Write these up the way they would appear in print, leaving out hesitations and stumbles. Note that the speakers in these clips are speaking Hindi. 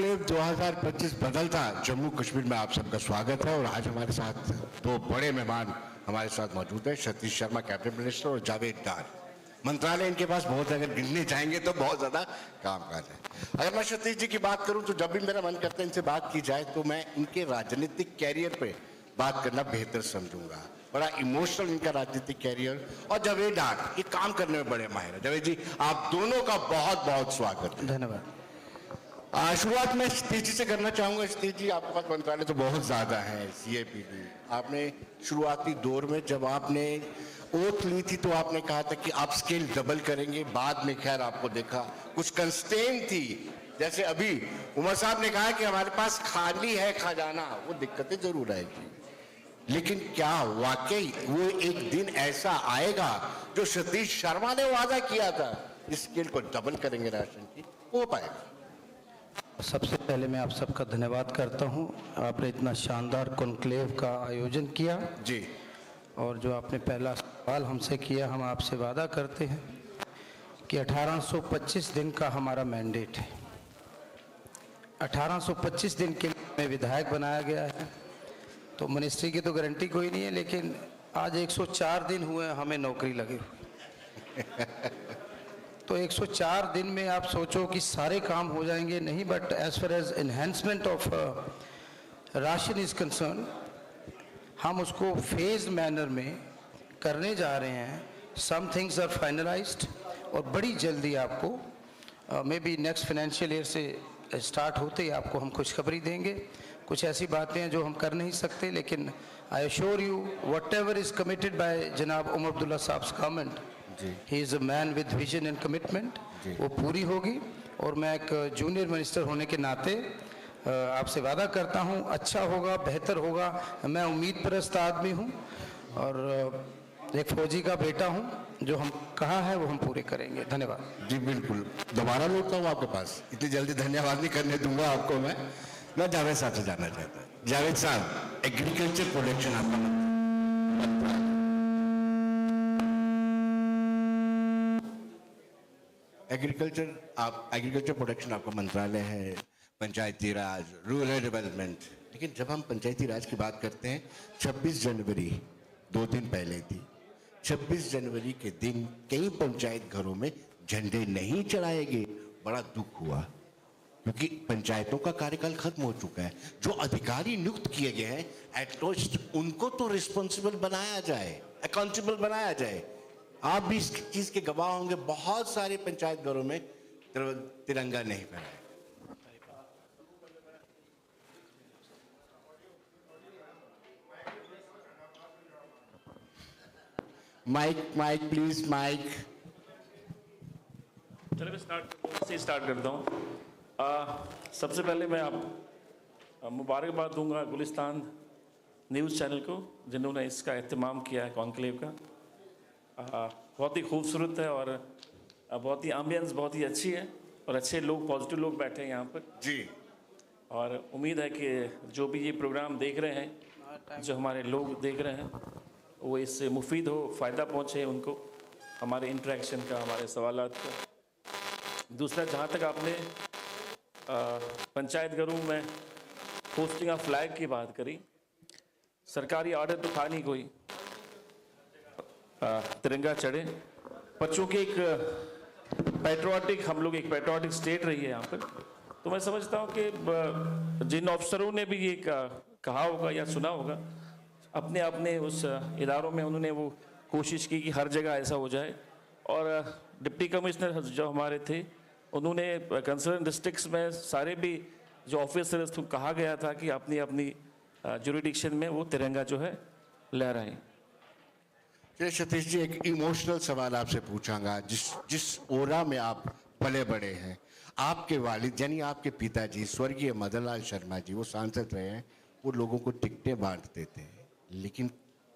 कॉन्क्लेव 2025 बदलता जम्मू कश्मीर में आप सबका स्वागत है। और आज हमारे साथ दो बड़े मेहमान हमारे साथ मौजूद हैं, सतीश शर्मा कैबिनेट मिनिस्टर और जावेद डार मंत्रालय। इनके पास बहुत, अगर गिनने जाएंगे तो बहुत ज्यादा कामकाज है। अगर मैं सतीश जी की बात करूं तो जब भी मेरा मन करता है इनसे बात की जाए तो मैं इनके राजनीतिक कैरियर पे बात करना बेहतर समझूंगा। बड़ा इमोशनल इनका राजनीतिक कैरियर। और जावेद डार ये काम करने में बड़े माहिर है। जावेद जी, आप दोनों का बहुत बहुत स्वागत है। धन्यवाद। शुरुआत में सतीश जी से करना चाहूंगा। सतीश जी, आपके पास मंत्रालय तो बहुत ज्यादा है, सीएपीडी। आपने शुरुआती दौर में जब आपने ओथ ली थी तो आपने कहा था कि आप स्केल डबल करेंगे। बाद में खैर आपको देखा कुछ कंस्ट्रेंट थी, जैसे अभी उमर साहब ने कहा कि हमारे पास खाली है खजाना, वो दिक्कतें जरूर आएगी। लेकिन क्या वाकई वो एक दिन ऐसा आएगा जो सतीश शर्मा ने वादा किया था, इस स्केल को डबल करेंगे राशन की, हो पाएगा? सबसे पहले मैं आप सबका धन्यवाद करता हूं। आपने इतना शानदार कॉन्क्लेव का आयोजन किया जी। और जो आपने पहला सवाल हमसे किया, हम आपसे वादा करते हैं कि 1825 दिन का हमारा मैंडेट है। 1825 दिन के लिए हमें विधायक बनाया गया है, तो मिनिस्ट्री की तो गारंटी कोई नहीं है, लेकिन आज 104 दिन हुए हमें नौकरी लगे हुए। तो 104 दिन में आप सोचो कि सारे काम हो जाएंगे, नहीं। But as far as enhancement of ration is concern, हम उसको फेज मैनर में करने जा रहे हैं। सम थिंग्स आर फाइनलाइज्ड और बड़ी जल्दी आपको may be next financial year से स्टार्ट होते ही आपको हम खुशखबरी देंगे। कुछ ऐसी बातें हैं जो हम कर नहीं सकते, लेकिन I assure you what ever is committed by जनाब उमर अब्दुल्ला साहब government, he is a man with vision and commitment, वो पूरी होगी। और मैं एक जूनियर मिनिस्टर होने के नाते आपसे वादा करता हूँ अच्छा होगा, बेहतर होगा। मैं उम्मीद परस्त आदमी हूँ और एक फौजी का बेटा हूँ। जो हम कहा है वो हम पूरे करेंगे। धन्यवाद जी बिल्कुल। दोबारा लौटता हूँ आपके पास, इतनी जल्दी धन्यवाद नहीं करने दूंगा आपको। मैं जावेद साहब से जानना चाहता हूँ। जावेद साहब, एग्रीकल्चर प्रोडक्शन आपका एग्रीकल्चर प्रोडक्शन आपका मंत्रालय है, पंचायती राज, रूरल डेवलपमेंट। लेकिन जब हम पंचायती राज की बात करते हैं, 26 जनवरी 2 दिन पहले थी। 26 जनवरी के दिन कई पंचायत घरों में झंडे नहीं चढ़ाए गए। बड़ा दुख हुआ, क्योंकि पंचायतों का कार्यकाल खत्म हो चुका है। जो अधिकारी नियुक्त किए गए हैं, एटलीस्ट उनको तो रिस्पॉन्सिबल बनाया जाए, अकाउंटेबल बनाया जाए। आप भी इस चीज के गवाह होंगे, बहुत सारे पंचायत घरों में तिरंगा नहीं फहराया। Mic please, mic. चलिए मैं स्टार्ट करता हूँ। सबसे पहले मैं आप मुबारकबाद दूंगा गुलिस्तान न्यूज़ चैनल को, जिन्होंने इसका एहतमाम किया है कॉन्क्लेव का। बहुत ही खूबसूरत है और बहुत ही एम्बियंस बहुत ही अच्छी है और अच्छे लोग, पॉजिटिव लोग बैठे हैं यहाँ पर जी। और उम्मीद है कि जो भी ये प्रोग्राम देख रहे हैं, जो हमारे लोग देख रहे हैं, वो इससे मुफीद हो, फ़ायदा पहुँचे उनको, हमारे इंटरेक्शन का, हमारे सवालात का। दूसरा, जहाँ तक आपने पंचायत घरों में पोस्टिंग ऑफ फ्लैग की बात करी, सरकारी ऑर्डर तो था नहीं कोई तिरंगा चढ़े, पर चूँकि एक पैट्रियोटिक, हम लोग एक पैट्रियोटिक स्टेट रही है यहाँ पर, तो मैं समझता हूँ कि जिन अफसरों ने भी ये कहा होगा या सुना होगा, अपने अपने उस इदारों में उन्होंने वो कोशिश की कि हर जगह ऐसा हो जाए। और डिप्टी कमिश्नर जो हमारे थे, उन्होंने कंसर्न डिस्ट्रिक्ट्स में सारे भी जो ऑफिसर्स को कहा गया था कि अपनी अपनी जुरिडिक्शन में वो तिरंगा जो है लहराएं। चलिए सतीश जी, एक इमोशनल सवाल आपसे पूछूंगा। जिस ओरा में आप पले बड़े हैं, आपके वालिद यानी आपके पिताजी स्वर्गीय मदन लाल शर्मा जी, वो सांसद रहे हैं, वो लोगों को टिकटें बांट देते हैं। लेकिन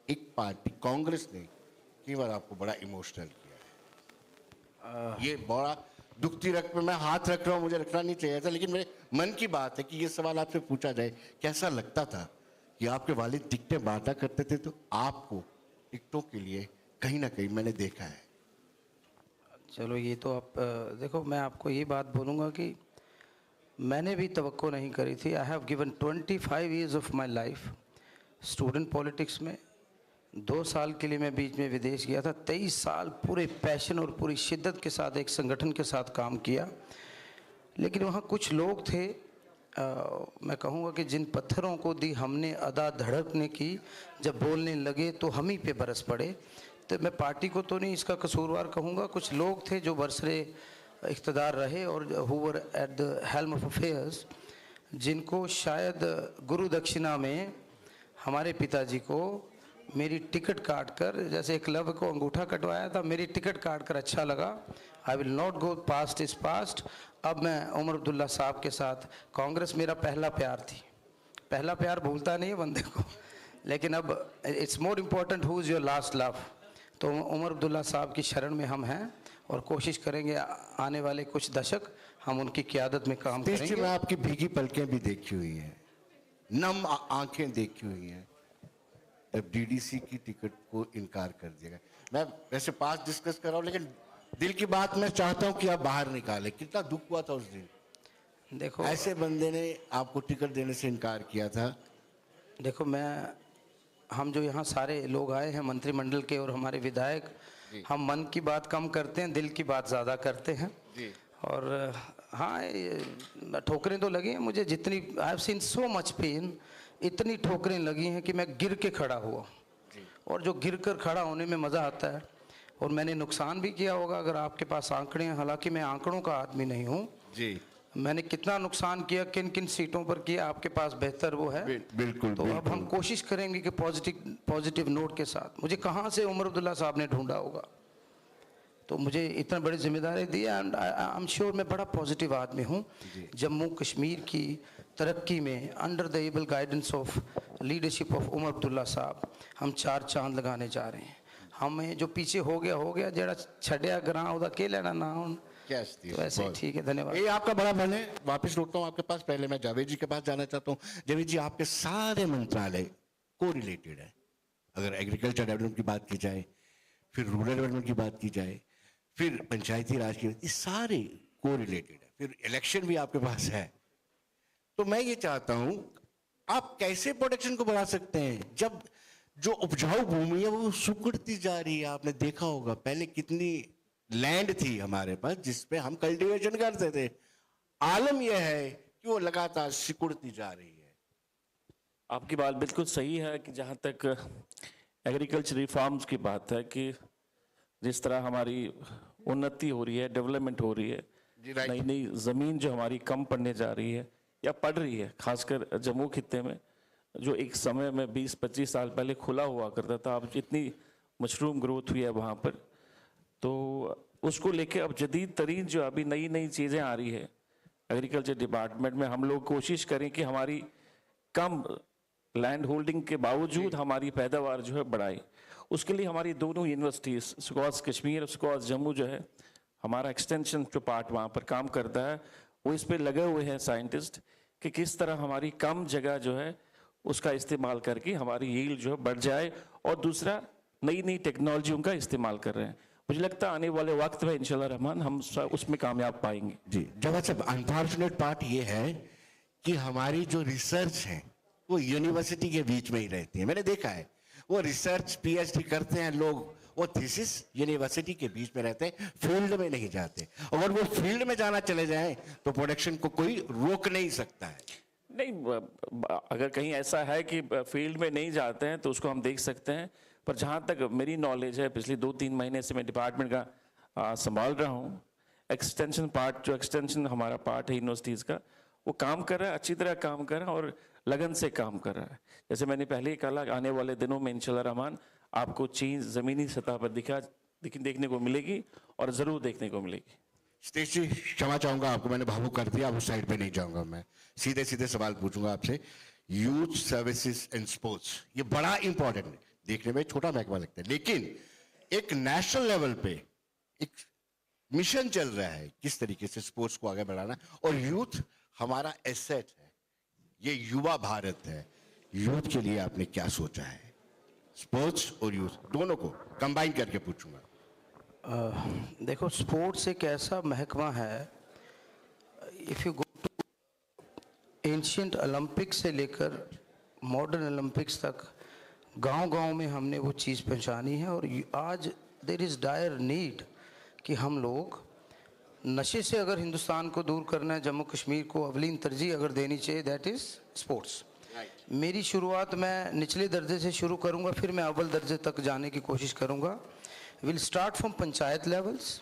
एक पार्टी कांग्रेस ने कई बार आपको बड़ा इमोशनल किया है। ये बड़ा दुखती रख पे मैं हाथ रख रहा हूँ, मुझे रखना नहीं चाहिए था, लेकिन मेरे मन की बात है कि ये सवाल आपसे पूछा जाए। कैसा लगता था कि आपके वालिद टिकटें बांटा करते थे, तो आपको टिकटों के लिए कहीं ना कहीं मैंने देखा है। चलो, ये तो आप देखो, मैं आपको ये बात बोलूँगा कि मैंने भी तवक्को नहीं करी थी। I have given 25 years of my life student politics में। 2 साल के लिए मैं बीच में विदेश गया था। 23 साल पूरे पैशन और पूरी शिद्दत के साथ एक संगठन के साथ काम किया। लेकिन वहाँ कुछ लोग थे, मैं कहूँगा कि जिन पत्थरों को दी हमने अदा धड़कने की, जब बोलने लगे तो हम ही पे बरस पड़े। तो मैं पार्टी को तो नहीं इसका कसूरवार कहूँगा, कुछ लोग थे जो बरसरे इक़्तिदार रहे और who were at the helm of affairs, जिनको शायद गुरु दक्षिणा में हमारे पिताजी को मेरी टिकट काट कर, जैसे एक लव को अंगूठा कटवाया था, मेरी टिकट काट कर अच्छा लगा। I will not go, past is past. अब मैं उमर अब्दुल्ला साहब के साथ, कांग्रेस मेरा पहला प्यार थी, पहला प्यार भूलता नहीं है बंदे को, लेकिन अब it's more important who is your last love. तो उमर अब्दुल्ला साहब की शरण में हम हैं और कोशिश करेंगे आने वाले कुछ दशक हम उनकी क़यादत में काम करेंगे। मैं आपकी भीगी पलकें भी देखी हुई हैं, नम आंखें देखी हुई हैं जब डीडीसी की टिकट को इनकार कर दिया गया। मैं वैसे पास डिस्कस कर रहा हूँ, लेकिन दिल की बात मैं चाहता हूँ कि आप बाहर निकालें। कितना दुख हुआ था उस दिन। देखो, ऐसे बंदे ने आपको टिकट देने से इनकार किया था। देखो, हम जो यहाँ सारे लोग आए हैं मंत्रिमंडल के और हमारे विधायक, हम मन की बात कम करते हैं, दिल की बात ज़्यादा करते हैं। और हाँ, ठोकरें तो लगी हैं मुझे, जितनी I have seen so much pain, इतनी ठोकरें लगी हैं कि मैं गिर के खड़ा हुआ। और जो गिर कर खड़ा होने में मज़ा आता है, और मैंने नुकसान भी किया होगा अगर आपके पास आंकड़े हैं, हालांकि मैं आंकड़ों का आदमी नहीं हूँ जी। मैंने कितना नुकसान किया, किन किन सीटों पर किया, आपके पास बेहतर वो है। बिल्कुल। तो अब हम कोशिश करेंगे कि पॉजिटिव नोट के साथ, मुझे कहाँ से उमर अब्दुल्ला साहब ने ढूंढा होगा, तो मुझे इतना बड़ी जिम्मेदारी दी। एंड आई एम श्योर मैं बड़ा पॉजिटिव आदमी हूँ। जम्मू कश्मीर की तरक्की में under the able guidance of leadership of Omar Abdullah साहब हम 4 चांद लगाने जा रहे हैं। हमें जो पीछे हो गया, जरा छड़िया ग्रां उदा के लेना ना हो, तो ऐसे ही ठीक है। धन्यवाद। ये आपका बड़ा मन है। वापस लौटता हूँ आपके पास। पहले मैं जावेद जी के पास जाना चाहता हूँ। जावेद जी, आपके सारे मंत्रालय को रिलेटेड है। अगर एग्रीकल्चर डेवलपमेंट की बात की जाए, फिर रूरल डेवलपमेंट की बात की जाए, फिर पंचायती राज की, ये सारे को रिलेटेड है। फिर इलेक्शन भी आपके पास है। तो मैं ये चाहता हूं, आप कैसे प्रोडक्शन को बढ़ा सकते हैं जब जो उपजाऊ भूमि है वो सुकड़ती जा रही है। आपने देखा होगा पहले कितनी लैंड थी हमारे पास जिसपे हम कल्टीवेशन करते थे। आलम यह है कि वो लगातार सिकुड़ती जा रही है। आपकी बात बिल्कुल सही है कि जहाँ तक एग्रीकल्चर रिफॉर्म्स की बात है, कि जिस तरह हमारी उन्नति हो रही है, डेवलपमेंट हो रही है, नई नई ज़मीन जो हमारी कम पड़ने जा रही है या पड़ रही है, खासकर जम्मू खित्ते में, जो एक समय में 20-25 साल पहले खुला हुआ करता था, अब जितनी मशरूम ग्रोथ हुई है वहाँ पर, तो उसको लेके अब जदीद तरीन जो अभी नई नई चीज़ें आ रही है एग्रीकल्चर डिपार्टमेंट में, हम लोग कोशिश करें कि हमारी कम लैंड होल्डिंग के बावजूद हमारी पैदावार जो है बढ़ाए। उसके लिए हमारी दोनों यूनिवर्सिटीज़, स्कॉस कश्मीर और स्कॉस जम्मू जो है, हमारा एक्सटेंशन जो पार्ट वहाँ पर काम करता है, वो इस पर लगे हुए हैं साइंटिस्ट कि किस तरह हमारी कम जगह जो है उसका इस्तेमाल करके हमारी यील्ड जो है बढ़ जाए। और दूसरा, नई नई टेक्नोलॉजियों का इस्तेमाल कर रहे हैं। मुझे लगता है आने वाले वक्त में इंशाल्लाह रहमान हम उसमें कामयाब पाएंगे। जी जवाब साहब, अनफॉर्चुनेट पार्ट ये है कि हमारी जो रिसर्च है वो यूनिवर्सिटी के बीच में ही रहती है। मैंने देखा है वो रिसर्च पीएचडी करते हैं लोग, वो थीसिस यूनिवर्सिटी के बीच में रहते हैं, फील्ड में नहीं जाते। अगर वो फील्ड में जाना चले जाएं तो प्रोडक्शन को कोई रोक नहीं सकता है। नहीं, अगर कहीं ऐसा है कि फील्ड में नहीं जाते हैं तो उसको हम देख सकते हैं। पर जहाँ तक मेरी नॉलेज है, पिछले 2-3 महीने से मैं डिपार्टमेंट का संभाल रहा हूँ, एक्सटेंशन पार्ट, जो एक्सटेंशन हमारा पार्ट है यूनिवर्सिटीज़ का, वो काम कर रहा है, अच्छी तरह काम कर रहा है और लगन से काम कर रहा है। जैसे मैंने पहले ही कहा, आने वाले दिनों में इंशाल्लाह रहमान आपको चीज़ ज़मीनी सतह पर देखने को मिलेगी और ज़रूर देखने को मिलेगी। स्टेज जी, क्षमा चाहूंगा आपको, मैंने भावुक कर दिया। अब उस साइड पे नहीं जाऊंगा, मैं सीधे सीधे सवाल पूछूंगा आपसे। यूथ सर्विसेज एंड स्पोर्ट्स, ये बड़ा इंपॉर्टेंट है। देखने में छोटा महकमा लगता है, लेकिन एक नेशनल लेवल पे एक मिशन चल रहा है किस तरीके से स्पोर्ट्स को आगे बढ़ाना। और यूथ हमारा एसेट है, ये युवा भारत है। यूथ के लिए आपने क्या सोचा है? स्पोर्ट्स और यूथ दोनों को कंबाइन करके पूछूंगा। देखो, स्पोर्ट्स एक ऐसा महकमा है, if you go to ancient Olympics से लेकर मॉडर्न ओलंपिक्स तक गांव-गांव में हमने वो चीज़ पहुंचानी है। और आज देयर इज़ डायर नीड कि हम लोग नशे से अगर हिंदुस्तान को दूर करना है, जम्मू कश्मीर को अवलीन तरजीह अगर देनी चाहिए, दैट इज़ स्पोर्ट्स। मेरी शुरुआत मैं निचले दर्जे से शुरू करूंगा, फिर मैं अव्वल दर्जे तक जाने की कोशिश करूंगा। Will start from panchayat levels.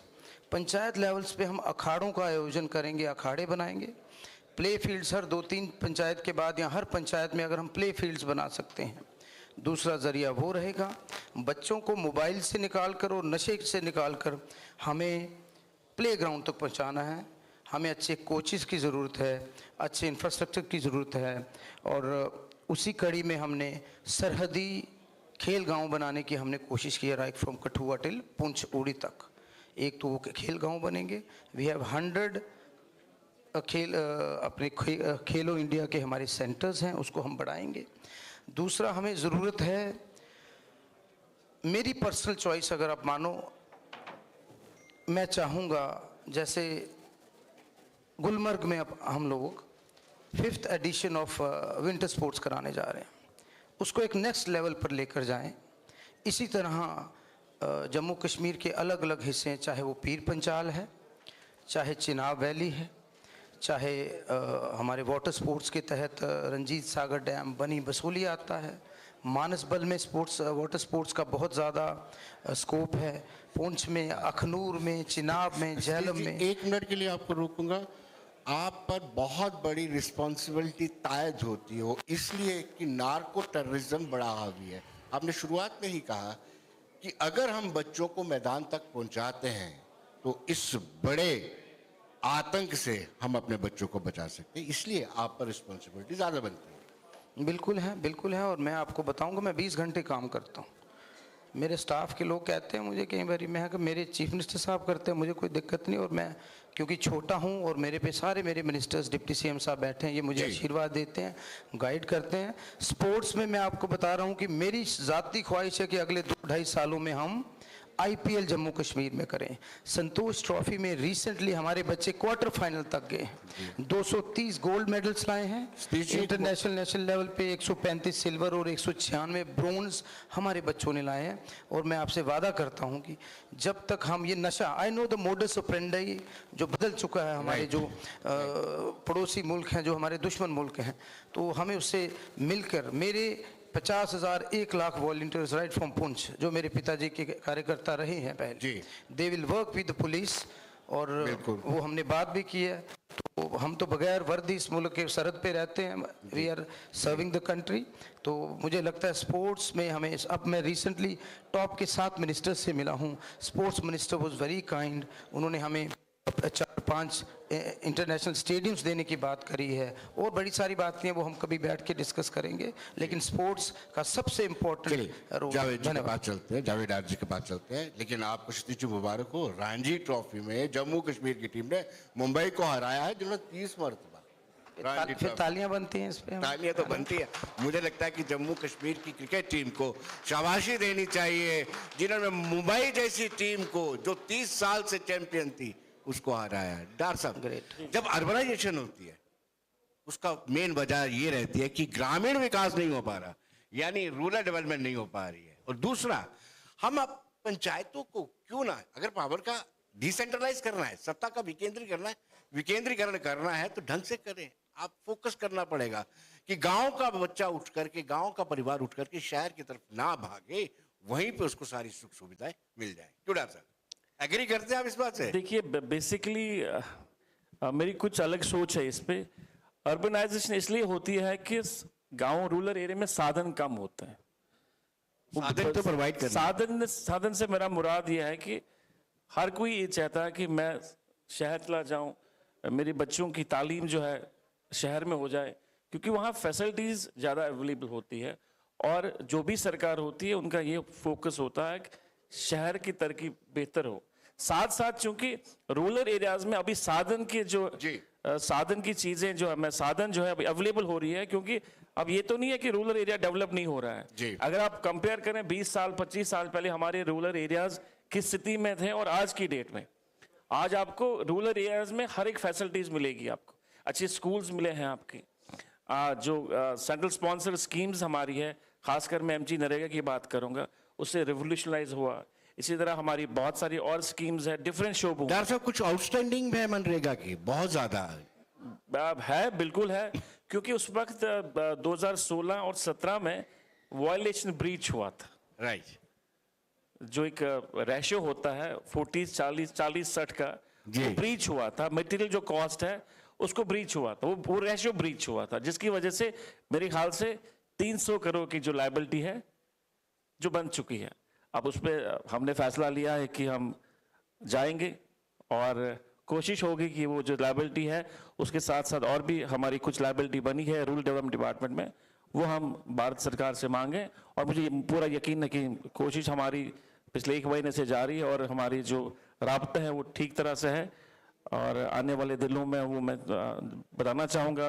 Panchayat levels पे हम अखाड़ों का आयोजन करेंगे, अखाड़े बनाएंगे। प्ले फील्ड्स हर 2-3 पंचायत के बाद या हर पंचायत में अगर हम प्ले फील्ड्स बना सकते हैं, दूसरा ज़रिया वो रहेगा। बच्चों को मोबाइल से निकाल कर और नशे से निकाल कर हमें प्ले ग्राउंड तक पहुंचाना है। हमें अच्छे कोचेस की ज़रूरत है, अच्छे इंफ्रास्ट्रक्चर की ज़रूरत है। और उसी कड़ी में हमने सरहदी खेल गांव बनाने की हमने कोशिश की है, right from Kathua till Poonch उड़ी तक। एक तो वो खेल गांव बनेंगे। वी हैव 100 अपने खेलो इंडिया के हमारे सेंटर्स हैं, उसको हम बढ़ाएंगे। दूसरा हमें ज़रूरत है, मेरी पर्सनल चॉइस अगर आप मानो, मैं चाहूँगा जैसे गुलमर्ग में अब हम लोग 5th addition of winter sports कराने जा रहे हैं, उसको एक नेक्स्ट लेवल पर लेकर जाएं। इसी तरह जम्मू कश्मीर के अलग अलग हिस्से हैं, चाहे वो पीर पंचाल है, चाहे चिनाब वैली है, चाहे हमारे वाटर स्पोर्ट्स के तहत रंजीत सागर डैम बनी बसोली आता है। मानसबल में स्पोर्ट्स वाटर स्पोर्ट्स का बहुत ज़्यादा स्कोप है। पुंछ में, अखनूर में, चिनाब में, झेलम में। 1 मिनट के लिए आपको रोकूंगा। आप पर बहुत बड़ी रिस्पॉन्सिबिलिटी तायद होती हो, इसलिए कि नार्को टेररिज्म बड़ा हावी है। आपने शुरुआत में ही कहा कि अगर हम बच्चों को मैदान तक पहुंचाते हैं तो इस बड़े आतंक से हम अपने बच्चों को बचा सकते हैं, इसलिए आप पर रिस्पॉन्सिबिलिटी ज़्यादा बनती है। बिल्कुल है, बिल्कुल है। और मैं आपको बताऊंगा, मैं 20 घंटे काम करता हूँ। मेरे स्टाफ के लोग कहते हैं मुझे कई बार, मैं कि मेरे चीफ मिनिस्टर साहब करते हैं, मुझे कोई दिक्कत नहीं। और मैं क्योंकि छोटा हूँ और मेरे पे सारे मेरे मिनिस्टर्स, डिप्टी सीएम साहब बैठे हैं, ये मुझे आशीर्वाद देते हैं, गाइड करते हैं। स्पोर्ट्स में मैं आपको बता रहा हूँ कि मेरी ज़ाती ख्वाहिश है कि अगले 2-2.5 सालों में हम आईपीएल जम्मू कश्मीर में करें। संतोष ट्रॉफी में रिसेंटली हमारे बच्चे क्वार्टर फाइनल तक गए, 230 गोल्ड मेडल्स लाए हैं। इंटरनेशनल नेशनल लेवल पे 135 सिल्वर और 196 ब्रोंज हमारे बच्चों ने लाए हैं। और मैं आपसे वादा करता हूं कि जब तक हम ये नशा, I know the modus operandi जो बदल चुका है, हमारे जो पड़ोसी मुल्क हैं, जो हमारे दुश्मन मुल्क हैं, तो हमें उससे मिलकर, मेरे 50,000 1 lakh volunteers right from Poonch जो मेरे पिताजी के कार्यकर्ता रहे हैं पहले, they will work with the police. और वो हमने बात भी की है। तो हम तो बगैर वर्दी इस मुल्क के सरहद पे रहते हैं, we are serving the country. तो मुझे लगता है स्पोर्ट्स में हमें, अब मैं रिसेंटली टॉप के 7 मिनिस्टर्स से मिला हूँ। Sports minister was very kind, उन्होंने हमें 4-5 इंटरनेशनल स्टेडियम्स देने की बात करी है, और बड़ी सारी बातें हैं, वो हम कभी बैठ के डिस्कस करेंगे। लेकिन स्पोर्ट्स का सबसे इम्पोर्टेंट रोल। जावेद जी के पास चलते हैं, जावेद आर जी के पास चलते हैं। लेकिन आपको शतीश मुबारक हो, रणजी ट्रॉफी में जम्मू कश्मीर की टीम ने मुंबई को हराया है, जिन्होंने 30 मरतबा। फिर तालियां बनती हैं इस पे, तालियां तो बनती है। मुझे लगता है कि जम्मू कश्मीर की क्रिकेट टीम को शाबाशी देनी चाहिए, जिन्होंने मुंबई जैसी टीम को, जो 30 साल से चैंपियन थी, उसको हराया है। डॉक्टर साहब, जब अर्बनाइजेशन होती है उसका मेन वजह ये रहती है कि ग्रामीण विकास नहीं हो पा रहा, यानी रूरल डेवलपमेंट नहीं हो पा रही है। और दूसरा, हम अब पंचायतों को क्यों ना, अगर पावर का डिसेंट्रलाइज करना है, सत्ता का विकेंद्रीकरण करना है तो ढंग से करें। आप फोकस करना पड़ेगा कि गांव का बच्चा उठ करके, गांव का परिवार उठ करके शहर की तरफ ना भागे, वहीं पे उसको सारी सुख सुविधाएं मिल जाए। क्यों डॉक्टर साहब, एग्री करते हैं आप इस बात से? देखिए, बेसिकली मेरी कुछ अलग सोच है इस पे। अर्बनाइजेशन इसलिए होती है कि गांव, रूरल एरिया में साधन कम होते हैं। साधन तो प्रोवाइड करना। साधन से मेरा मुराद यह है कि हर कोई ये चाहता है कि मैं शहर चला जाऊं, मेरे बच्चों की तालीम जो है शहर में हो जाए, क्योंकि वहाँ फैसिलिटीज ज़्यादा अवेलेबल होती है। और जो भी सरकार होती है उनका ये फोकस होता है कि शहर की तरक्की बेहतर हो। साथ साथ चूंकि रूरल एरियाज में अभी साधन की जो साधन की चीजें जो है, साधन जो है अभी अवेलेबल हो रही है, क्योंकि अब ये तो नहीं है कि रूरल एरिया डेवलप नहीं हो रहा है। अगर आप कंपेयर करें 20 साल 25 साल पहले हमारे रूरल एरियाज किस स्थिति में थे और आज की डेट में, आज आपको रूरल एरियाज में हर एक फैसिलिटीज मिलेगी। आपको अच्छे स्कूल्स मिले हैं, आपके जो सेंट्रल स्पॉन्सर स्कीम्स हमारी है, खासकर मैं एमजी नरेगा की बात करूंगा, उससे रिवोल्यूशनलाइज हुआ। इसी तरह हमारी बहुत सारी और स्कीम्स है, डिफरेंट शोब डॉक्टर साहब कुछ आउटस्टैंडिंग है मनरेगा की, बहुत ज्यादा है, बिल्कुल है, क्योंकि उस वक्त 2016 और 17 में वायलेशन ब्रीच हुआ था। राइट। जो एक रेशियो होता है 40-40-40-60 का, जी। वो ब्रीच हुआ था। मटेरियल जो कॉस्ट है उसको ब्रीच हुआ था, वो रेशियो ब्रीच हुआ था, जिसकी वजह से मेरे ख्याल से 300 करोड़ की जो लायबिलिटी है जो बन चुकी है। अब उस पर हमने फैसला लिया है कि हम जाएंगे और कोशिश होगी कि वो जो लायबिलिटी है उसके साथ साथ और भी हमारी कुछ लायबिलिटी बनी है रूरल डेवलपमेंट डिपार्टमेंट में, वो हम भारत सरकार से मांगें। और मुझे पूरा यकीन है कि कोशिश हमारी पिछले 1 महीने से जारी है और हमारी जो राब्ता है वो ठीक तरह से है। और आने वाले दिनों में वो मैं बताना चाहूँगा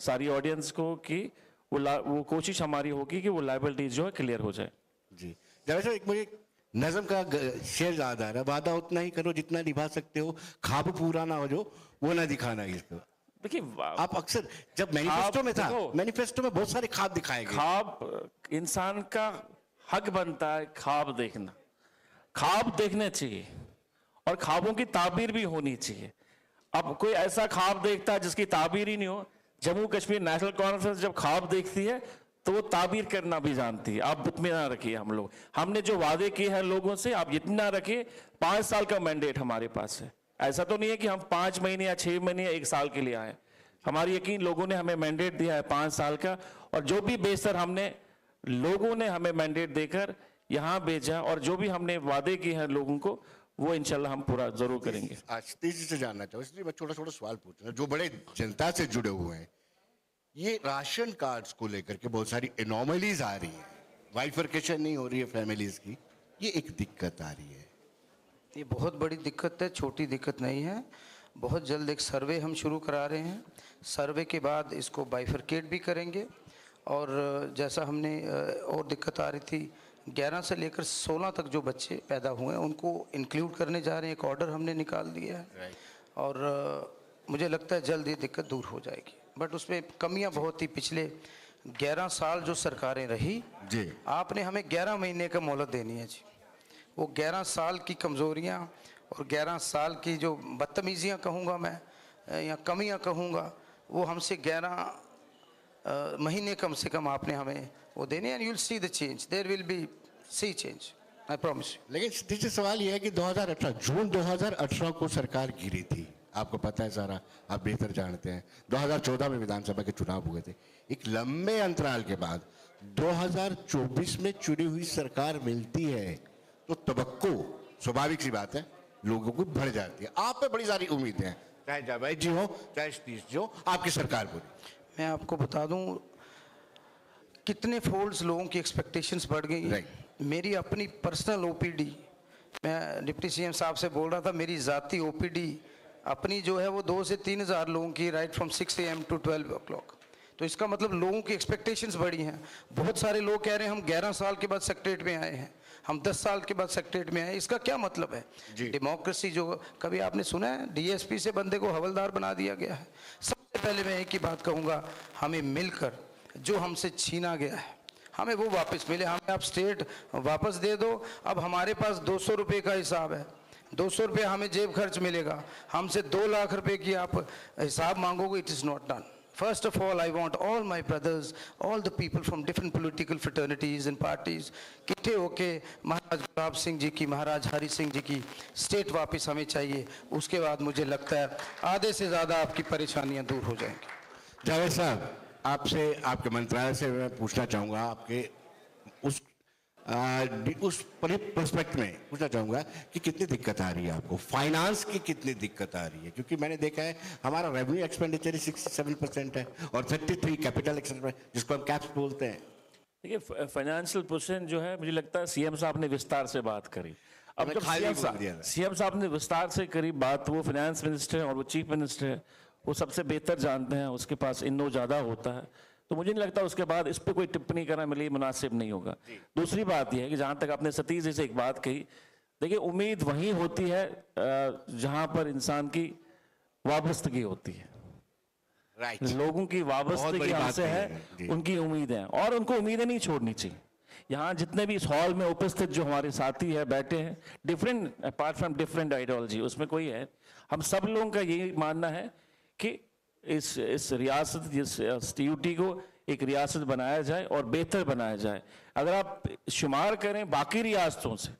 सारी ऑडियंस को कि वो कोशिश हमारी होगी कि वो लायबिलिटी जो है क्लियर हो जाए। जी। जावेद साहब, एक मुझे नज़म का शेर याद आ रहा है, वादा उतना ही करो जितना निभा सकते हो, ख्वाब पूरा ना हो जो वो ना दिखाना इसको। देखिए, आप अक्सर जब मैनिफेस्टो में था, देखो, मैनिफेस्टो में बहुत सारे ख्वाब दिखाए गए। ख्वाब इंसान का हक बनता है ख्वाब देखना, ख्वाब देखने चाहिए और ख्वाबों की ताबीर भी होनी चाहिए। अब कोई ऐसा ख्वाब देखता है जिसकी ताबीर ही नहीं हो। जम्मू कश्मीर नेशनल कॉन्फ्रेंस जब ख्वाब देखती है तो वो ताबीर करना भी जानती है। आप इत्मीनान रखिए, हम लोग हमने जो वादे किए हैं लोगों से, आप इतना रखिए। 5 साल का मैंडेट हमारे पास है, ऐसा तो नहीं है कि हम 5 महीने या 6 महीने या 1 साल के लिए आए। हमारी यकीन लोगों ने हमें मैंडेट दिया है 5 साल का, और जो भी बेहतर हमने लोगों ने हमें मैंडेट देकर यहाँ भेजा और जो भी हमने वादे किए हैं लोगों को, वो इंशाल्लाह हम पूरा जरूर करेंगे। आज तेजी से जानना चाहूँ, इसलिए मैं छोटा छोटा सवाल पूछ रहा हूँ। जो बड़े जनता से जुड़े हुए हैं, ये राशन कार्ड्स को लेकर के बहुत सारी एनोमलीज आ रही हैं, बाइफरकेशन नहीं हो रही है फैमिलीज की, ये एक दिक्कत आ रही है। ये बहुत बड़ी दिक्कत है, छोटी दिक्कत नहीं है। बहुत जल्द एक सर्वे हम शुरू करा रहे हैं। सर्वे के बाद इसको बाइफरकेट भी करेंगे। और जैसा हमने और दिक्कत आ रही थी, 11 से लेकर 16 तक जो बच्चे पैदा हुए हैं उनको इंक्लूड करने जा रहे हैं। एक ऑर्डर हमने निकाल दिया है और मुझे लगता है जल्द ये दिक्कत दूर हो जाएगी। बट उसमें कमियां बहुत थी। पिछले 11 साल जो सरकारें रही जी, आपने हमें 11 महीने का मोहलत देनी है जी। वो 11 साल की कमज़ोरियां और 11 साल की जो बदतमीज़ियां कहूँगा मैं या कमियां कहूँगा, वो हमसे 11 महीने कम से कम आपने हमें वो देने। And you will see the change, there will be see change, I promise you. लेकिन देखिए सवाल यह है कि 2018 जून 2018 को सरकार गिरी थी, आपको पता है सारा, आप बेहतर जानते हैं। 2014 में विधानसभा के चुनाव हुए थे। एक लंबे अंतराल के बाद 2024 में चुनी हुई सरकार मिलती है तो तवक्को स्वाभाविक सी बात है लोगों को बढ़ जाती है। आप पे बड़ी सारी उम्मीदें हैं, चाहे जावेद जी हो चाहे सतीश जी हो, आपकी सरकार पूरी। मैं आपको बता दूं कितने फोल्ड्स लोगों की एक्सपेक्टेशंस बढ़ गई। Right. मेरी अपनी पर्सनल ओपीडी, मैं डिप्टी सीएम साहब से बोल रहा था, मेरी ज़ाती ओपीडी अपनी जो है वो 2 से 3 हज़ार लोगों की, right from 6 AM to 12 o'clock। तो इसका मतलब लोगों की एक्सपेक्टेशंस बढ़ी हैं। बहुत सारे लोग कह रहे हैं हम 11 साल के बाद सेक्रेटरीट में आए हैं, हम 10 साल के बाद सेक्रेटरीट में आए। इसका क्या मतलब है? डेमोक्रेसी जो कभी आपने सुना है डीएसपी से बंदे को हवलदार बना दिया गया है? सबसे पहले मैं एक ही बात कहूँगा, हमें मिलकर जो हमसे छीना गया है हमें वो वापस मिले। हमें आप स्टेट वापस दे दो। अब हमारे पास 200 रुपये का हिसाब है, 200 रुपये हमें जेब खर्च मिलेगा। हमसे 2 लाख रुपए की आप हिसाब मांगोगे, it is not done. First of all, I want all my brothers, all the people from different political fraternities and parties, इकट्ठे होके महाराज गुलाब सिंह जी की, महाराज हरि सिंह जी की स्टेट वापस हमें चाहिए। उसके बाद मुझे लगता है आधे से ज़्यादा आपकी परेशानियां दूर हो जाएंगी। जावेद साहब, आपसे, आपके मंत्रालय से मैं पूछना चाहूँगा, आपके उस पर्सपेक्ट में पूछना चाहूँगा कि कितनी दिक्कत आ रही है आपको, फाइनेंस की कितनी दिक्कत आ रही है? क्योंकि मैंने देखा है हमारा रेवेन्यू एक्सपेंडिचर 67% है और 33 कैपिटल एक्सपेंडिचर जिसको हम कैप्स बोलते हैं। देखिए, फाइनेंशियल पोजीशन जो है, मुझे लगता है सीएम साहब ने विस्तार से बात करी। अब जब सीएम साहब ने विस्तार से करी बात, वो फाइनेंस मिनिस्टर और वो चीफ मिनिस्टर है, वो सबसे बेहतर जानते हैं, उसके पास इन्नो ज़्यादा होता है। तो मुझे नहीं लगता उसके बाद इस पर कोई टिप्पणी करना मेरे लिए मुनासिब नहीं होगा। दूसरी बात यह है कि जहाँ तक आपने सतीश जी से एक बात कही, देखिए उम्मीद वहीं होती है जहाँ पर इंसान की वाबस्तगी होती है। Right. लोगों की बहुत वाबस्तगी बड़ी बात हमसे कही है, है, जी। उनकी उम्मीदें, और उनको उम्मीदें नहीं छोड़नी चाहिए। यहाँ जितने भी इस हॉल में उपस्थित जो हमारे साथी है बैठे हैं, different apart from different ideology, उसमें कोई है, हम सब लोगों का यही मानना है कि इस रियासत, इस टीयूटी को एक रियासत बनाया जाए और बेहतर बनाया जाए। अगर आप शुमार करें बाकी रियासतों से,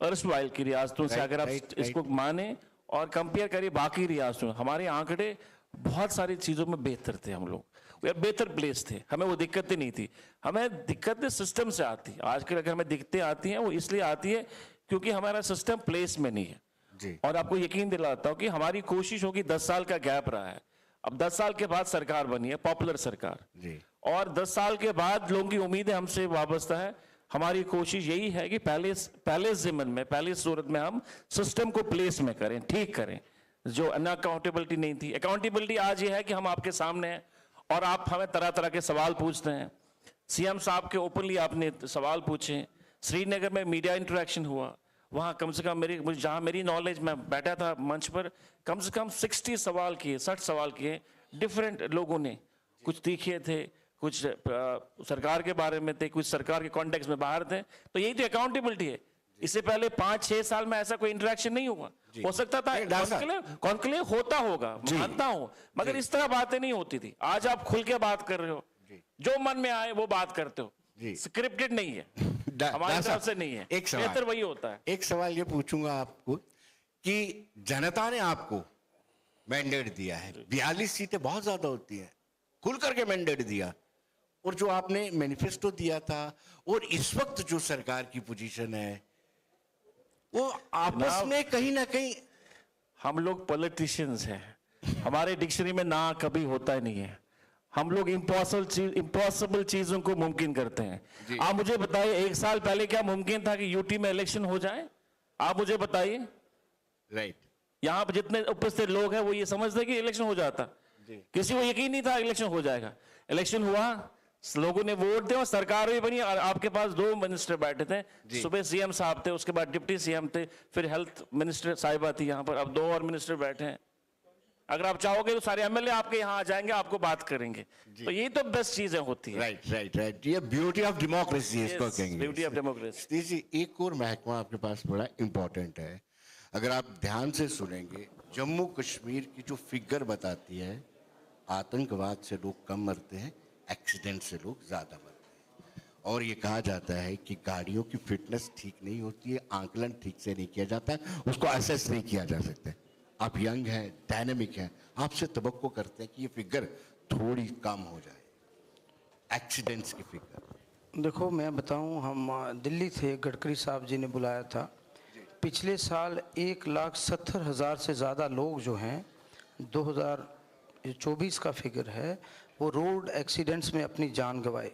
अर्शवाइल की रियासतों से, Right, अगर आप right, इसको माने और कंपेयर करिए बाकी रियासतों, हमारे आंकड़े बहुत सारी चीजों में बेहतर थे। हम लोग बेहतर प्लेस थे, हमें वो दिक्कतें नहीं थी। हमें दिक्कतें सिस्टम से आती, आजकल अगर हमें दिक्कतें आती हैं वो इसलिए आती है क्योंकि हमारा सिस्टम प्लेस में नहीं है। जी। और आपको यकीन दिलाता हूं कि हमारी कोशिश होगी, 10 साल का गैप रहा है, अब 10 साल के बाद सरकार बनी है, पॉपुलर सरकार, जी। और 10 साल के बाद लोगों की उम्मीदें हमसे वाबस्ता है। हमारी कोशिश यही है कि पहले ज़िमन में, पहले सूरत में हम सिस्टम को प्लेस में करें, ठीक करें। जो अनअकाउंटेबिलिटी नहीं थी, अकाउंटेबिलिटी आज ये है कि हम आपके सामने हैं और आप हमें तरह तरह के सवाल पूछते हैं। सीएम साहब के ओपनली आपने सवाल पूछे, श्रीनगर में मीडिया इंटरेक्शन हुआ, वहाँ कम से कम जहाँ मेरी नॉलेज, मैं बैठा था मंच पर, कम से कम 60 सवाल किए, 60 सवाल किए डिफरेंट लोगों ने। कुछ तीखे थे, कुछ सरकार के बारे में थे, कुछ सरकार के कॉन्टेक्स्ट में बाहर थे। तो यही तो अकाउंटेबिलिटी है। इससे पहले 5-6 साल में ऐसा कोई इंटरेक्शन नहीं हुआ। हो सकता था नहीं, डॉक्टर साहब। कॉन्क्लेव होता होगा, मानता हूं, मगर इस तरह बातें नहीं होती थी। आज आप खुल के बात कर रहे हो, जो मन में आए वो बात करते हो, जी। स्क्रिप्टेड नहीं है, हमारी दादा तरफ से नहीं है। एक सवाल, बेहतर वही होता है। एक सवाल ये पूछूंगा आपको कि जनता ने आपको मैंडेट दिया है, 42 सीटें बहुत ज्यादा होती हैं, खुल करके मैंडेट दिया, और जो आपने मैनिफेस्टो दिया था और इस वक्त जो सरकार की पोजीशन है, वो आपस में कहीं ना कहीं, हम लोग पॉलिटिशियंस हैं, हमारे डिक्शनरी में ना कभी होता ही नहीं है। हम लोग इम्पॉसिबल चीजों को मुमकिन करते हैं। आप मुझे बताइए, 1 साल पहले क्या मुमकिन था कि यूटी में इलेक्शन हो जाए? आप मुझे बताइए। राइट, यहाँ पर जितने उपस्थित लोग हैं वो ये समझते कि इलेक्शन हो जाता, किसी को यकीन नहीं था इलेक्शन हो जाएगा। इलेक्शन हुआ, लोगों ने वोट दिया और सरकार भी बनी, और आपके पास 2 मिनिस्टर बैठे थे। सुबह सीएम साहब थे, उसके बाद डिप्टी सीएम थे, फिर हेल्थ मिनिस्टर साहिबा थी यहाँ पर, अब 2 और मिनिस्टर बैठे हैं। अगर आप चाहोगे तो सारे एमएलए आपके यहाँ आ जाएंगे, आपको बात करेंगे। तो यही तो बेस्ट चीजें होती है। राइट, राइट, राइट, ये ब्यूटी ऑफ डेमोक्रेसी इसको कहेंगे। Beauty of democracy. Satish ji, एक और महकमा आपके पास बड़ा इंपॉर्टेंट है, अगर आप ध्यान से सुनेंगे, जम्मू कश्मीर की जो फिगर बताती है, आतंकवाद से लोग कम मरते हैं, एक्सीडेंट से लोग ज्यादा मरते हैं, और ये कहा जाता है कि गाड़ियों की फिटनेस ठीक नहीं होती है, आंकलन ठीक से नहीं किया जाता है, उसको असेस नहीं किया जा सकता है। आप यंग हैं, डायनेमिक हैं, आपसे तवक्को करते हैं कि ये फिगर थोड़ी कम हो जाए, एक्सीडेंट्स की फिगर। देखो, मैं बताऊं, हम दिल्ली थे, गडकरी साहब जी ने बुलाया था। पिछले साल 1,70,000 से ज़्यादा लोग जो हैं, 2024 का फिगर है, वो रोड एक्सीडेंट्स में अपनी जान गंवाए।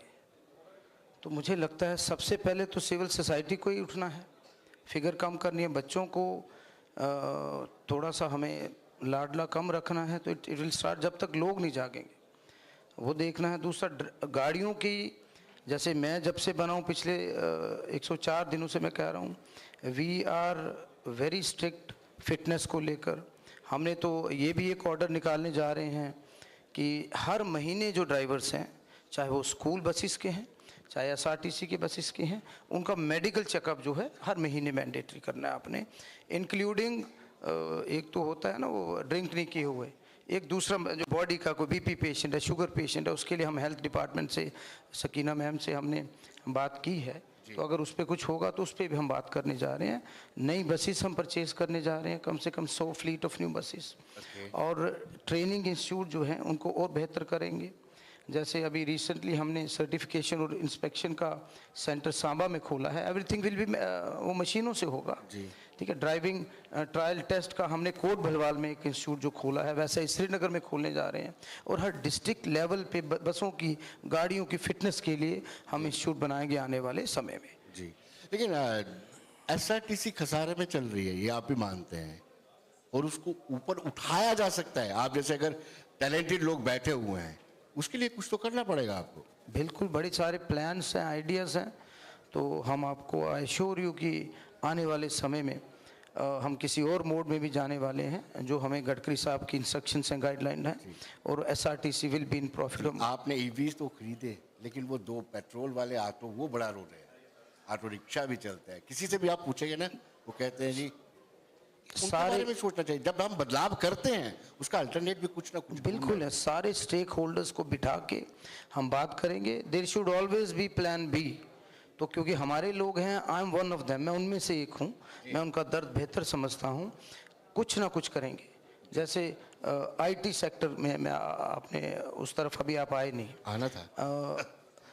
तो मुझे लगता है सबसे पहले तो सिविल सोसाइटी को ही उठना है, फिगर कम करनी है, बच्चों को थोड़ा सा हमें लाडला कम रखना है। तो इट विल स्टार्ट, जब तक लोग नहीं जागेंगे वो देखना है। दूसरा, गाड़ियों की, जैसे मैं जब से बना हूँ, पिछले 104 दिनों से मैं कह रहा हूँ, we are very strict fitness को लेकर। हमने तो ये भी एक ऑर्डर निकालने जा रहे हैं कि हर महीने जो ड्राइवर्स हैं, चाहे वो स्कूल बसेस के हैं, चाहे एसआरटीसी के बसेस के हैं, उनका मेडिकल चेकअप जो है हर महीने मैंडेटरी करना है आपने, इंक्लूडिंग एक तो होता है ना वो ड्रिंक नहीं किए हुए, एक दूसरा जो बॉडी का कोई बीपी पेशेंट है, शुगर पेशेंट है, उसके लिए हम हेल्थ डिपार्टमेंट से, सकीना मैम से हमने बात की है। तो अगर उस पर कुछ होगा तो उस पर भी हम बात करने जा रहे हैं। नई बसेस हम परचेज़ करने जा रहे हैं, कम से कम 100 फ्लीट ऑफ न्यू बसेस, और ट्रेनिंग इंस्टीट्यूट जो हैं उनको और बेहतर करेंगे। जैसे अभी रिसेंटली हमने सर्टिफिकेशन और इंस्पेक्शन का सेंटर सांबा में खोला है, एवरीथिंग विल बी वो मशीनों से होगा, ठीक है। ड्राइविंग ट्रायल टेस्ट का हमने कोट भलवाल में एक इंस्टीट्यूट जो खोला है, वैसे ही श्रीनगर में खोलने जा रहे हैं। और हर डिस्ट्रिक्ट लेवल पे बसों की, गाड़ियों की फिटनेस के लिए हम इंस्टीट्यूट बनाएंगे आने वाले समय में। जी, लेकिन एसआरटीसी खसारे में चल रही है, ये आप भी मानते हैं, और उसको ऊपर उठाया जा सकता है। आप जैसे अगर टैलेंटेड लोग बैठे हुए हैं, उसके लिए कुछ तो करना पड़ेगा आपको। बिल्कुल, बड़े सारे प्लान्स हैं, आइडियाज़ हैं। तो हम आपको आई श्योर यू कि आने वाले समय में हम किसी और मोड में भी जाने वाले हैं, जो हमें गडकरी साहब की इंस्ट्रक्शंस एंड गाइडलाइन है, और SRTC will be in profit. आपने ईवीज तो खरीदे, लेकिन वो 2 पेट्रोल वाले ऑटो वो बड़ा रो रहे हैं। ऑटो रिक्शा भी चलता है, किसी से भी आप पूछेंगे ना, वो कहते हैं जी उनके बारे में सोचना चाहिए। जब हम बदलाव करते हैं उसका अल्टरनेट भी कुछ ना कुछ बिल्कुल है, सारे स्टेक होल्डर्स को बिठा के हम बात करेंगे। There should always be plan B. तो क्योंकि हमारे लोग हैं, I am one of them, मैं उनमें से एक हूँ, मैं उनका दर्द बेहतर समझता हूँ। कुछ ना कुछ करेंगे। जैसे आईटी सेक्टर में मैं, आपने उस तरफ अभी आप आए नहीं, आना था।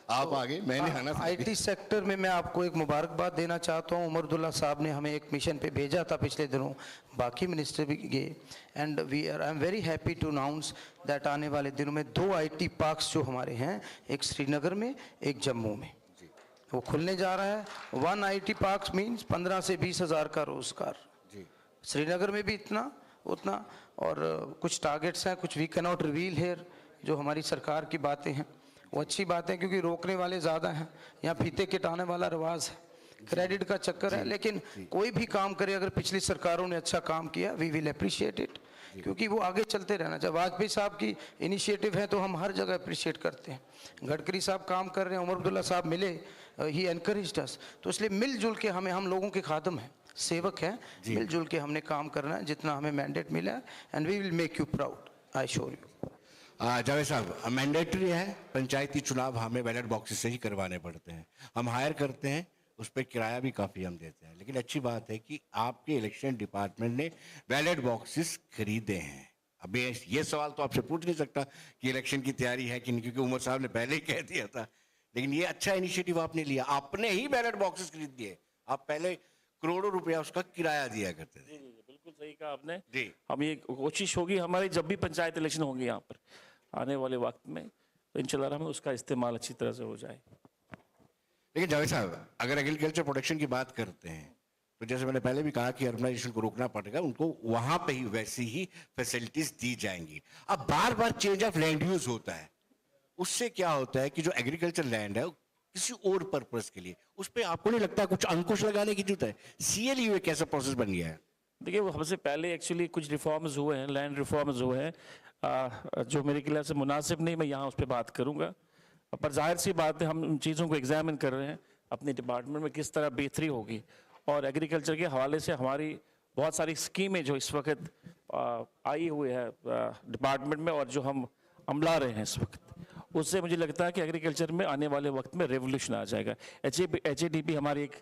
आप आगे, मैंने आना था। आईटी सेक्टर में मैं आपको एक मुबारकबाद देना चाहता हूँ। उमर अब्दुल्ला साहब ने हमें एक मिशन पे भेजा था पिछले दिनों, बाकी मिनिस्टर भी गए, and I am very happy to announce that आने वाले दिनों में 2 आईटी पार्क्स जो हमारे हैं, एक श्रीनगर में, एक जम्मू में, वो खुलने जा रहा है। 1 आईटी पार्क मीन्स 15 से 20 हज़ार का रोजगार। श्रीनगर में भी इतना उतना, और कुछ टारगेट्स हैं, कुछ we can not reveal here, जो हमारी सरकार की बातें हैं वो अच्छी बात है, क्योंकि रोकने वाले ज़्यादा हैं, यहाँ फीते किटाने वाला रिवाज है, क्रेडिट का चक्कर है। लेकिन कोई भी काम करे, अगर पिछली सरकारों ने अच्छा काम किया, वी विल अप्रिशिएट इट, क्योंकि वो आगे चलते रहना चाहिए। वाजपेयी साहब की इनिशिएटिव है तो हम हर जगह अप्रिशिएट करते हैं। गडकरी साहब काम कर रहे हैं, उमर अब्दुल्ला साहब मिले, ही एनकरेज्ड अस। तो इसलिए मिलजुल के हमें, हम लोगों के खादम हैं, सेवक हैं, मिलजुल के हमने काम करना है जितना हमें मैंडेट मिला है, and we will make you proud, I sure you. Javed साहब, मैंडेटरी है, पंचायती चुनाव हमें बैलेट बॉक्सेस से ही करवाने पड़ते हैं, हम हायर करते हैं, उस पर किराया भी काफ़ी हम देते हैं। लेकिन अच्छी बात है कि आपके इलेक्शन डिपार्टमेंट ने बैलेट बॉक्सेस खरीदे हैं। अभी ये सवाल तो आपसे पूछ नहीं सकता कि इलेक्शन की तैयारी है कि नहीं, क्योंकि उमर साहब ने पहले ही कह दिया था। लेकिन ये अच्छा इनिशिएटिव आपने लिया, आपने ही बैलेट बॉक्सेस खरीद दिए। आप पहले करोड़ों रुपया उसका किराया दिया करते थे। बिल्कुल सही कहा आपने जी। हम ये कोशिश होगी हमारी, जब भी पंचायत इलेक्शन होंगे यहाँ पर आने वाले वक्त में, तो इंशाल्लाह हमें उसका इस्तेमाल अच्छी तरह से हो जाए। लेकिन जावेद साहब, अगर एग्रीकल्चर प्रोडक्शन की बात करते हैं तो जैसे मैंने पहले भी कहा कि अर्बनाइजेशन को रोकना पड़ेगा, उनको वहां पे ही वैसी ही फैसिलिटीज दी जाएंगी। अब बार बार चेंज ऑफ लैंड यूज होता है, उससे क्या होता है कि जो एग्रीकल्चर लैंड है किसी और पर्पस के लिए, उस पर आपको नहीं लगता कुछ अंकुश लगाने की जरूरत है? सीएलयू एक ऐसा प्रोसेस बन गया है। देखिए, वो हमसे पहले एक्चुअली कुछ रिफॉर्म्स हुए हैं, लैंड रिफॉर्म्स हुए हैं, जो मेरे ख्याल से मुनासिब नहीं, मैं यहाँ उस पर बात करूँगा। पर जाहिर सी बात है, हम उन चीज़ों को एग्जामिन कर रहे हैं अपने डिपार्टमेंट में, किस तरह बेहतरी होगी। और एग्रीकल्चर के हवाले से हमारी बहुत सारी स्कीमें जो इस वक्त आई हुई है डिपार्टमेंट में, और जो हम अमला रहे हैं इस वक्त, उससे मुझे लगता है कि एग्रीकल्चर में आने वाले वक्त में रेवोल्यूशन आ जाएगा। HADP हमारी एक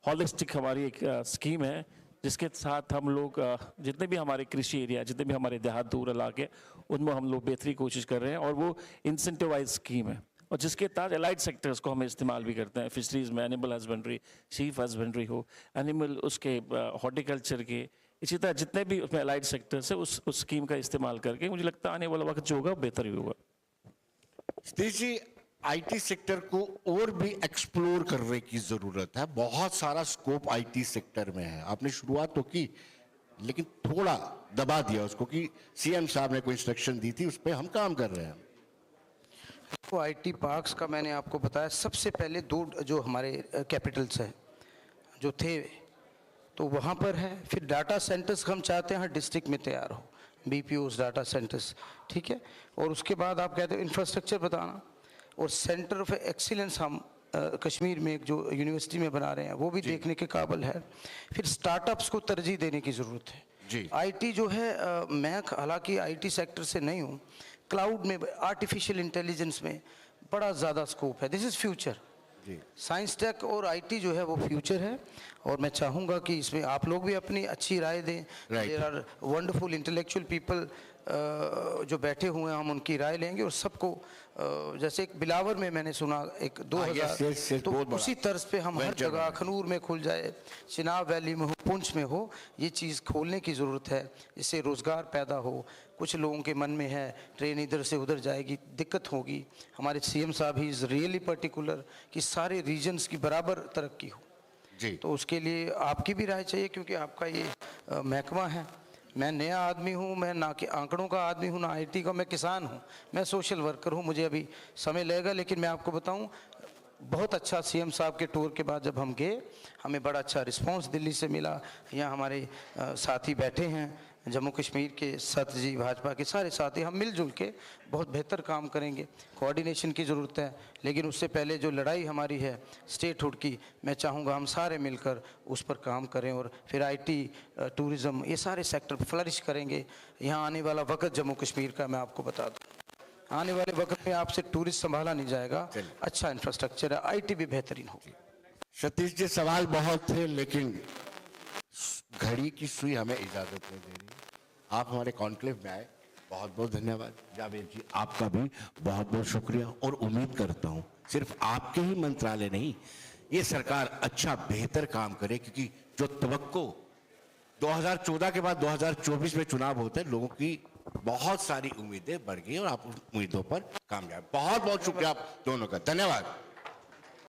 हॉलिस्टिक हमारी एक स्कीम है, जिसके साथ हम लोग जितने भी हमारे कृषि एरिया, जितने भी हमारे देहात दूर इलाके, उनमें हम लोग बेहतरी कोशिश कर रहे हैं। और वो इंसेंटिवाइज स्कीम है, और जिसके तहत एलाइड सेक्टर्स को हम इस्तेमाल भी करते हैं। फिशरीज में एनिमल हस्बेंड्री, शीप हस्बेंड्री हो, एनिमल उसके हॉर्टिकल्चर के, इसी तरह जितने भी उसमें एलाइड सेक्टर्स है, उस स्कीम का इस्तेमाल करके मुझे लगता है आने वाला वक्त जो होगा बेहतर ही होगा। सतीश जी, आईटी सेक्टर को और भी एक्सप्लोर करने की जरूरत है। बहुत सारा स्कोप आईटी सेक्टर में है। आपने शुरुआत तो की, लेकिन थोड़ा दबा दिया उसको कि सीएम साहब ने कोई इंस्ट्रक्शन दी थी, उस पर हम काम कर रहे हैं। तो आईटी पार्क्स का मैंने आपको बताया, सबसे पहले 2 जो हमारे कैपिटल्स हैं जो थे, तो वहाँ पर है। फिर डाटा सेंटर्स हम चाहते हैं हर डिस्ट्रिक्ट में तैयार हो, BPOs डाटा सेंटर्स, ठीक है। और उसके बाद आप कहते हो इंफ्रास्ट्रक्चर बताना, और सेंटर ऑफ एक्सीलेंस हम कश्मीर में एक जो यूनिवर्सिटी में बना रहे हैं, वो भी देखने के काबिल है। फिर स्टार्टअप्स को तरजीह देने की ज़रूरत है जी। आईटी जो है, मैं हालांकि आईटी सेक्टर से नहीं हूँ, क्लाउड में, आर्टिफिशियल इंटेलिजेंस में बड़ा ज़्यादा स्कोप है। This is future. Science tech और आईटी जो है वो फ्यूचर है, और मैं चाहूँगा कि इसमें आप लोग भी अपनी अच्छी राय दें। There are wonderful intellectual people जो बैठे हुए हैं, हम उनकी राय लेंगे। और सबको जैसे एक बिलावर में मैंने सुना एक 2000, तो उसी तर्ज पे हम हर जगह, अखनूर में खुल जाए, चिनाब वैली में हो, पुंछ में हो, ये चीज़ खोलने की ज़रूरत है, जिससे रोज़गार पैदा हो। कुछ लोगों के मन में है ट्रेन इधर से उधर जाएगी, दिक्कत होगी। हमारे सीएम साहब ही इज़ रियली पर्टिकुलर कि सारे रीजन्स की बराबर तरक्की हो जी। तो उसके लिए आपकी भी राय चाहिए, क्योंकि आपका ये महकमा है। मैं नया आदमी हूँ, मैं ना कि आंकड़ों का आदमी हूँ, ना आईटी का। मैं किसान हूँ, मैं सोशल वर्कर हूँ, मुझे अभी समय लगेगा। लेकिन मैं आपको बताऊँ, बहुत अच्छा सीएम साहब के टूर के बाद जब हम गए, हमें बड़ा अच्छा रिस्पांस दिल्ली से मिला। यहाँ हमारे साथी बैठे हैं जम्मू कश्मीर के, सत जी, भाजपा के सारे साथी, हम मिलजुल के बहुत बेहतर काम करेंगे। कोऑर्डिनेशन की ज़रूरत है, लेकिन उससे पहले जो लड़ाई हमारी है स्टेटहुड की, मैं चाहूँगा हम सारे मिलकर उस पर काम करें और फिर आईटी, टूरिज़्म, ये सारे सेक्टर फ्लरिश करेंगे। यहाँ आने वाला वक्त जम्मू कश्मीर का मैं आपको बता दूँ, आने वाले वक्त में आपसे टूरिस्ट संभाला नहीं जाएगा। अच्छा इंफ्रास्ट्रक्चर है, आईटी भी बेहतरीन होगी। सतीश जी, सवाल बहुत थे लेकिन घड़ी की सुई हमें इजाजत नहीं दे रही। आप हमारे कॉन्क्लेव में आए, बहुत बहुत धन्यवाद। जावेद जी, आपका भी बहुत बहुत शुक्रिया, और उम्मीद करता हूं सिर्फ आपके ही मंत्रालय नहीं, ये सरकार अच्छा बेहतर काम करे, क्योंकि जो तवक्को 2014 के बाद 2024 में चुनाव होते हैं, लोगों की बहुत सारी उम्मीदें बढ़ गई और आप उन उम्मीदों पर कामयाब। बहुत बहुत शुक्रिया आप दोनों का, धन्यवाद।